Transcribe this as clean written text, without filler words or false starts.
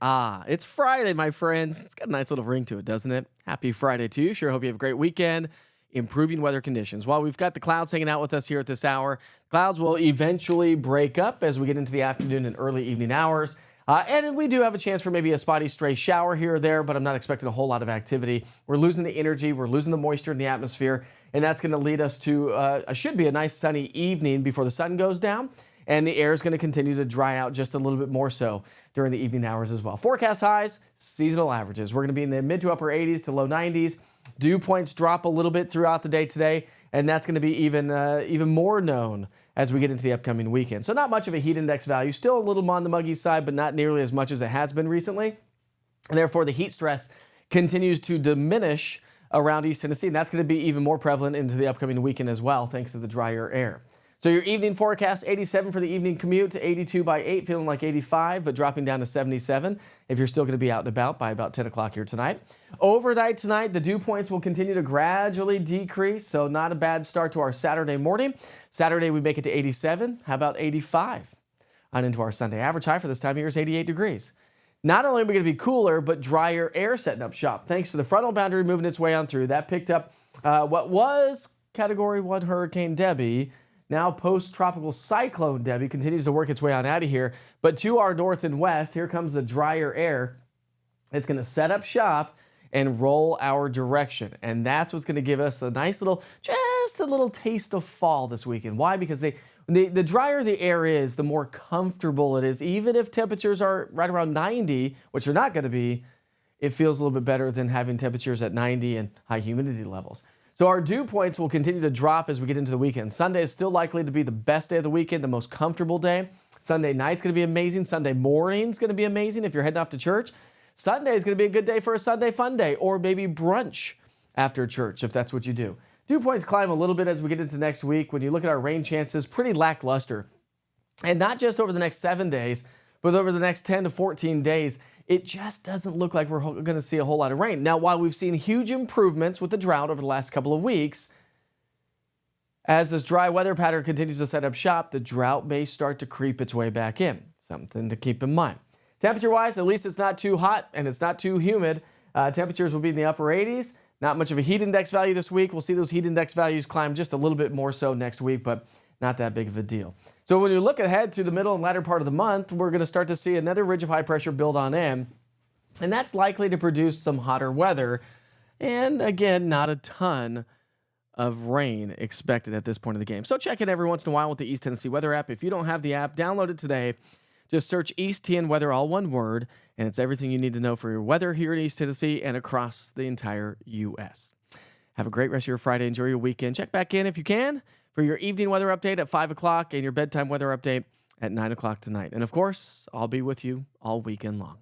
It's Friday, my friends. It's got a nice little ring to it, doesn't it? Happy Friday to you. Sure hope you have a great weekend. Improving weather conditions. While we've got the clouds hanging out with us here at this hour, clouds will eventually break up as we get into the afternoon and early evening hours. And we do have a chance for maybe a spotty stray shower here or there, but I'm not expecting a whole lot of activity. We're losing the energy, we're losing the moisture in the atmosphere, and that's going to lead us to should be a nice sunny evening before the sun goes down. And the air is going to continue to dry out just a little bit more so during the evening hours as well. Forecast highs, seasonal averages. We're going to be in the mid to upper 80s to low 90s. Dew points drop a little bit throughout the day today, and that's going to be even more known as we get into the upcoming weekend. So not much of a heat index value. Still a little on the muggy side, but not nearly as much as it has been recently. And therefore, the heat stress continues to diminish around East Tennessee, and that's going to be even more prevalent into the upcoming weekend as well, thanks to the drier air. So your evening forecast, 87 for the evening commute to 82 by 8, feeling like 85, but dropping down to 77 if you're still going to be out and about by about 10 o'clock here tonight. Overnight tonight, the dew points will continue to gradually decrease, so not a bad start to our Saturday morning. Saturday, we make it to 87. How about 85? On into our Sunday. Average high for this time of year is 88 degrees. Not only are we going to be cooler, but drier air setting up shop. Thanks to the frontal boundary moving its way on through. That picked up what was Category 1 Hurricane Debbie. Now post-tropical cyclone Debbie continues to work its way on out of here. But to our north and west, here comes the drier air. It's going to set up shop and roll our direction. And that's what's going to give us a nice little, just a little taste of fall this weekend. Why? Because the drier the air is, the more comfortable it is. Even if temperatures are right around 90, which they're not going to be, it feels a little bit better than having temperatures at 90 and high humidity levels. So our dew points will continue to drop as we get into the weekend. Sunday is still likely to be the best day of the weekend, the most comfortable day. Sunday night's going to be amazing. Sunday morning's going to be amazing if you're heading off to church. Sunday is going to be a good day for a Sunday fun day, or maybe brunch after church if that's what you do. Dew points climb a little bit as we get into next week. When you look at our rain chances, pretty lackluster. And not just over the next 7 days, but over the next 10 to 14 days, it just doesn't look like we're going to see a whole lot of rain. Now, while we've seen huge improvements with the drought over the last couple of weeks, as this dry weather pattern continues to set up shop, the drought may start to creep its way back in. Something to keep in mind. Temperature-wise, at least it's not too hot and it's not too humid. Temperatures will be in the upper 80s. Not much of a heat index value this week. We'll see those heat index values climb just a little bit more so next week, but not that big of a deal. So when you look ahead through the middle and latter part of the month, we're going to start to see another ridge of high pressure build on in, and that's likely to produce some hotter weather. And again, not a ton of rain expected at this point of the game. So check in every once in a while with the East Tennessee Weather app. If you don't have the app, download it today. Just search East TN Weather, all one word, and it's everything you need to know for your weather here in East Tennessee and across the entire U.S. Have a great rest of your Friday. Enjoy your weekend. Check back in if you can for your evening weather update at 5 o'clock and your bedtime weather update at 9 o'clock tonight. And of course, I'll be with you all weekend long.